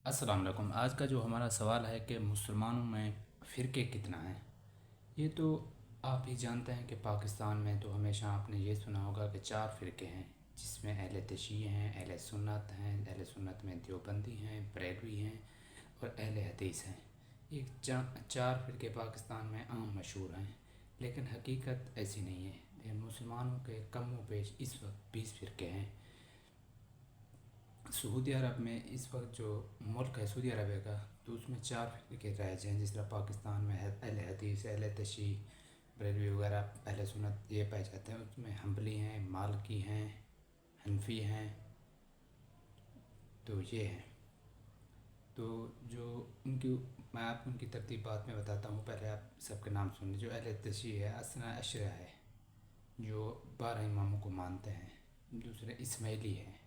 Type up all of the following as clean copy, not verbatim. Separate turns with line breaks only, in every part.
अस्सलाम वालेकुम। आज का जो हमारा सवाल है कि मुसलमानों में फ़िरके कितना हैं। ये तो आप ही जानते हैं कि पाकिस्तान में तो हमेशा आपने ये सुना होगा कि 4 फ़िरके हैं, जिसमें अहले तशय्युअ हैं, अहले सुन्नत हैं, अहले सुन्नत में देवबंदी हैं, बरेलवी हैं और अहले हदीस हैं। ये 4 फ़िरके पाकिस्तान में आम मशहूर हैं, लेकिन हकीकत ऐसी नहीं है। लेकिन मुसलमानों के कम व बेश इस वक्त 20 फ़िरके हैं। सऊदी अरब में इस वक्त जो मुल्क है सऊदी अरब का, तो उसमें 4 फ़िरके राइज हैं। जिस तरह पाकिस्तान में है अहले हदीस, अहले तशय्युअ, बरेलवी वगैरह अहले सुन्नत ये पाए जाते हैं। उसमें हम्बली हैं, मालिकी हैं, हनफी हैं, तो ये हैं। तो जो उनकी मैं आपको उनकी तरतीब बाद में बताता हूँ, पहले आप सबके नाम सुन लीजिए। जो अहले तशय्युअ है असना अशरा है, जो 12 इमामों को मानते हैं। दूसरे इस्माइली हैं,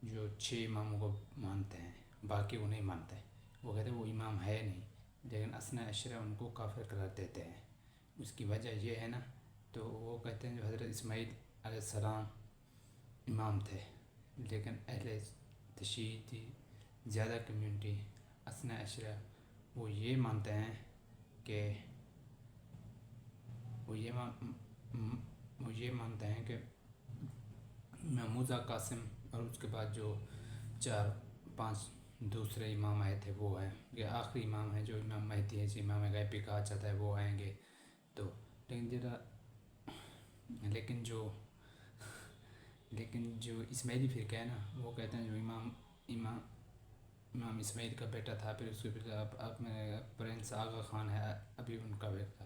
जो 6 इमामों को मानते हैं, बाकी वो नहीं मानते। वो कहते हैं वो इमाम है नहीं, लेकिन असना अशरा उनको काफिर करार देते हैं। उसकी वजह ये है ना, तो वो कहते हैं जो हज़रत इस्माइल अलैहिस्सलाम इमाम थे, लेकिन अहले तशय्युअ की ज़्यादा कम्युनिटी असना अशरा वो ये मानते हैं कि वो ये मान वो ये मानते हैं कि महमूजा कासिम और उसके बाद जो 4-5 दूसरे इमाम आए थे वो हैं। ये आखिरी इमाम है जो इमाम महदी है, जिसे इमाम गैब भी कहा जाता है, वो आएंगे। तो लेकिन जरा लेकिन जो लेकिन जो इस्माइली फ़िरका है ना, वो कहते हैं जो इमाम इमाम इमाम इस्माइल का बेटा था, फिर उसके फिर अब में प्रिंस आगा ख़ान है, अभी उनका बेटा।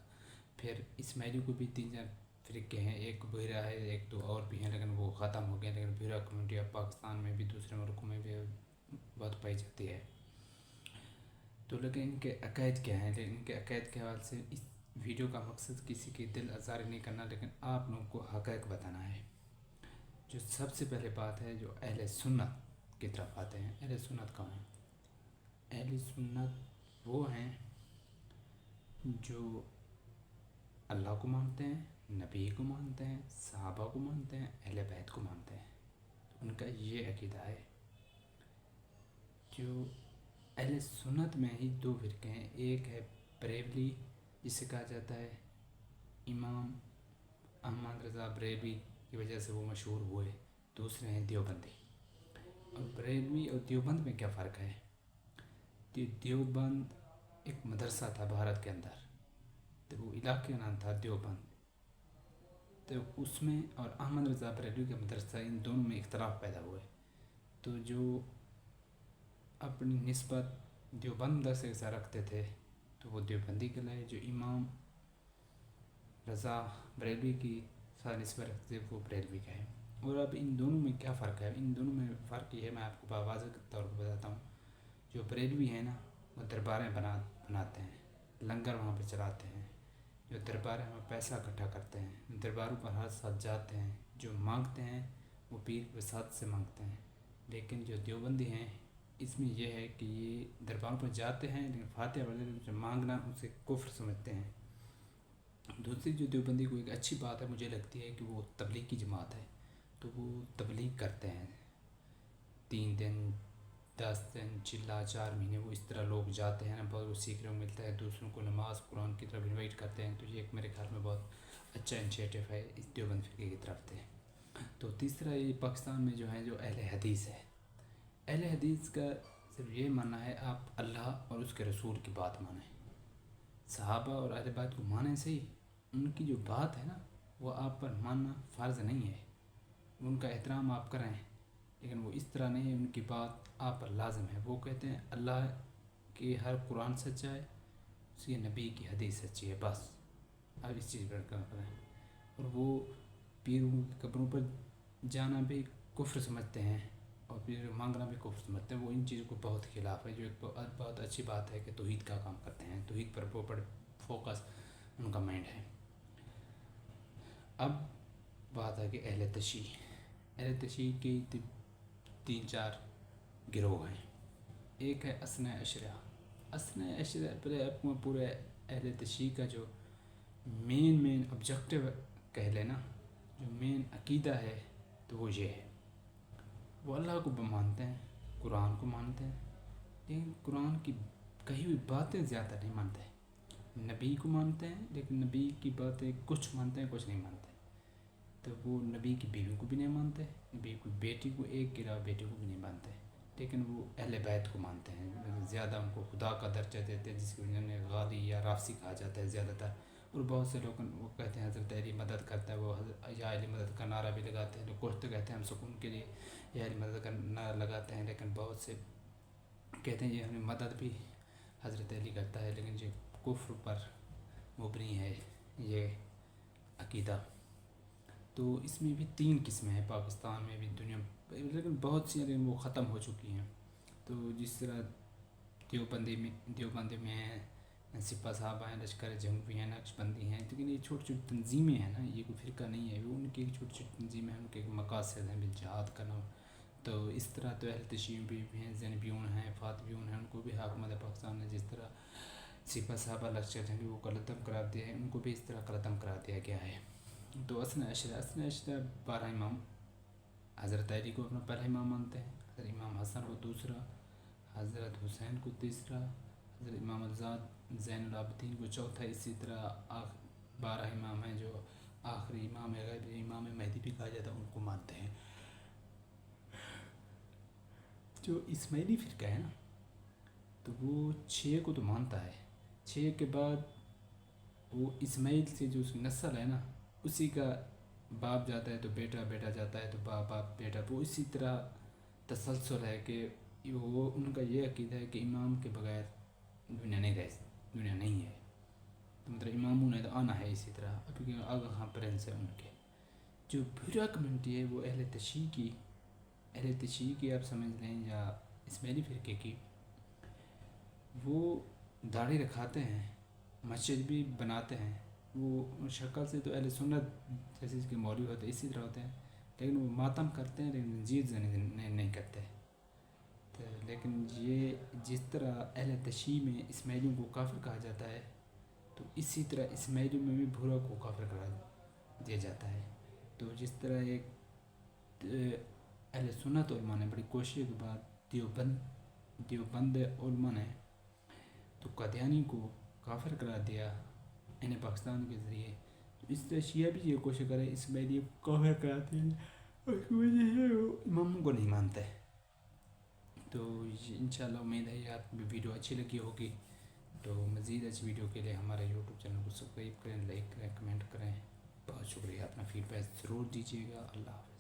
फिर इस्माइली को भी 3-4 फ़िरके हैं, एक बहरा है, एक तो और भी हैं, लेकिन वो ख़त्म हो गए। लेकिन बहरा कम्युनिटी अब पाकिस्तान में भी दूसरे मुल्कों में भी बहुत पाई जाती है। तो लेकिन इनके अक़ायद क्या हैं, लेकिन इनके अक़ायद के हवाले से इस वीडियो का मकसद किसी की दिल आज़ारी नहीं करना, लेकिन आप लोगों को हक़ाइक़ बताना है। जो सबसे पहले बात है, जो अहले सुन्नत की तरफ आते हैं। अहले सुन्नत कौन है? अहले सुन्नत वो हैं जो अल्लाह को मानते हैं, नबी को मानते हैं, सहाबा को मानते हैं, अहले बैत को मानते हैं। तो उनका ये अकीदा है। जो अहले सुन्नत में ही 2 फ़िरके हैं। एक है बरेलवी, जिसे कहा जाता है इमाम अहमद रज़ा बरेलवी की वजह से वो मशहूर हुए। दूसरे हैं देवबंदी। और बरेलवी और देवबंद में क्या फ़र्क है? देवबंद एक मदरसा था भारत के अंदर, तो वो इलाके का नाम था देवबंद। तो उसमें और अहमद रज़ा बरेलवी का मदरसा, इन दोनों में इख्तलाफ पैदा हुए। तो जो अपनी निस्बत देवबंद मदरसे के साथ रखते थे, तो वो देवबंदी कहलाए। जो इमाम रज़ा बरेलवी की साथ निस्बत रखते थे, वो बरेलवी का है। और अब इन दोनों में क्या फ़र्क है? इन दोनों में फ़र्क ये है, मैं आपको वाज़ेह के तौर पर बताता हूँ। जो बरेलवी है ना, वो दरबारें बनाते हैं, लंगर वहाँ पे चलाते हैं। जो दरबार में पैसा इकट्ठा करते हैं, दरबारों पर हर साल जाते हैं, जो मांगते हैं वो पीर वसात से मांगते हैं। लेकिन जो देवबंदी हैं, इसमें यह है कि ये दरबारों पर जाते हैं, लेकिन फातिहा वगैरह जो मांगना उसे कुफ्र समझते हैं। दूसरी जो देवबंदी को एक अच्छी बात है मुझे लगती है कि वो तबलीग की जमात है। तो वो तबलीग करते हैं 3 दिन 10 दिन चिल्ला 4 महीने, वो इस तरह लोग जाते हैं ना, बहुत कुछ सीखने को मिलता है। दूसरों को नमाज कुरान की तरफ इनवाइट करते हैं। तो ये एक मेरे ख्याल में बहुत अच्छा इनिशिएटिव है इस देवबंद फ़िरके की तरफ से। तो तीसरा ये पाकिस्तान में जो है, जो अहले हदीस है। अहले हदीस का सिर्फ ये मानना है आप अल्लाह और उसके रसूल की बात मानें, सहाबा और अहले बैत को मानें सही, उनकी जो बात है ना वो आप पर मानना फ़र्ज़ नहीं है। उनका एहतराम आप करें, लेकिन वो इस तरह नहीं है उनकी बात आप पर लाजम है। वो कहते हैं अल्लाह की हर कुरान सच्चा है, उसके नबी की हदीस सच्ची है, बस अब इस चीज़ पर करें। और वो पीरों की कब्रों पर जाना भी कुफ्र समझते हैं, और फिर मांगना भी कुफ्र समझते हैं। वो इन चीज़ों को बहुत खिलाफ है। जो एक बहुत अच्छी बात है कि तौहीद का काम करते हैं, तौहीद पर प्रॉपर फोकस उनका माइंड है। अब बात है कि अहले तशय्युअ की 3-4 गिरोह हैं। एक है असना अशरा। असना अशरा पहले आपको पूरे अहले तशय्युअ का जो मेन ऑब्जेक्टिव कह लेना, जो मेन अकीदा है, तो वो ये है। वो अल्लाह को मानते हैं, कुरान को मानते हैं, लेकिन कुरान की कही हुई बातें ज़्यादा नहीं मानते। नबी को मानते हैं, लेकिन नबी की बातें कुछ मानते हैं, कुछ नहीं मानते। तो वो नबी की बीवी को भी नहीं मानते, नबी की बेटी को, एक के अलावा बेटी को भी नहीं मानते, लेकिन वो अहले बैत को मानते हैं। ज़्यादा उनको खुदा का दर्जा देते हैं, जिसकी वजह से गाली या राफसी कहा जाता है ज़्यादातर। और बहुत से लोग वो कहते हैं हज़रत अली मदद करता है, वो या अली मदद का नारा भी लगाते हैं। कुछ तो कहते हैं हम सुकून के लिए या अली मदद का नारा लगाते हैं, लेकिन बहुत से कहते हैं ये हमें मदद भी हज़रत अली करता है, लेकिन ये कुफ्र पर मुबनी है ये अकीदा। तो इसमें भी 3 किस्में हैं, पाकिस्तान में भी, दुनिया में, लेकिन बहुत सी, लेकिन वो ख़त्म हो चुकी हैं। तो जिस तरह देवबंदी में है, सिपा साहब हैं, लश्कर जंग भी हैं, नक्शबंदी हैं, लेकिन ये छोटी छोटी तंजीमें हैं ना, ये कोई फ़िरका नहीं है, वो उनकी छोटी छोटी तंजीमें हैं, उनके मकासद हैं भी जहाद करना। तो इस तरह तो अहल तशय्युअ भी हैं, ज़ैनबियून हैं, फातमियून हैं, उनको भी हुकूमत पाकिस्तान ने जिस तरह सिपा साहब लश्कर जंगी वो कलअदम करार दिया है, उनको भी इस तरह कलअदम करार दिया गया है। तो असना अशरा 12 इमाम, हज़रत अली को अपना पहला इमाम मानते हैं, हज़रत इमाम हसन को दूसरा, हज़रत हुसैन को तीसरा, हज़रत इमाम आज़ाद ज़ैनुल आबिदीन को चौथा। इसी तरह 12 इमाम हैं जो आखिरी इमाम है, इमाम महदी भी कहा जाता है, उनको मानते हैं। जो इस्माइली फ़िरका है ना, तो वो 6 को तो मानता है, 6 के बाद वो इस्माइल से जो उसकी नस्ल है ना, उसी का बाप जाता है तो बेटा, बेटा जाता है तो बाप, बाप बेटा, वो इसी तरह तसलसल है कि वो उनका ये अकीदा है कि इमाम के बगैर दुनिया नहीं है। तो मतलब इमाम ने तो आना है। इसी तरह अभी आगा खां प्रिंस है उनके। जो बुरा कम्युनिटी है वो अहले तशय्युअ की आप समझ लें, या इस्माइली फ़िरके की, वो दाढ़ी रखाते हैं, मस्जिद भी बनाते हैं। वो शक्ल से तो अहले सुन्नत जैसे इसके मौलवी होते हैं इसी तरह होते हैं, लेकिन वो मातम करते हैं, लेकिन जीत नहीं करते। तो लेकिन ये जिस तरह अहले तशय्युअ में इस्माइलियों को काफिर कहा जाता है, तो इसी तरह इस्माइलियों में भी भूरा को काफिर करार दिया जाता है। तो जिस तरह एक अहले सुन्नत उलमा ने बड़ी कोशिश के बाद देवबंद उलमा ने तो कादियानी को काफिर करार दिया इन्हें पाकिस्तान के ज़रिए। तो इस तरह शिया भी ये कोशिश करे इस्माइली को काफिर करा दिया, उसकी वजह से वो इमामों को नहीं मानते। तो इंशाल्लाह उम्मीद है ये आपको वीडियो अच्छी लगी होगी। तो मज़ीद अच्छी वीडियो के लिए हमारे यूट्यूब चैनल को सब्सक्राइब करें, लाइक करें, कमेंट करें। बहुत शुक्रिया, अपना फीडबैक ज़रूर दीजिएगा। अल्लाह हाफ़िज़।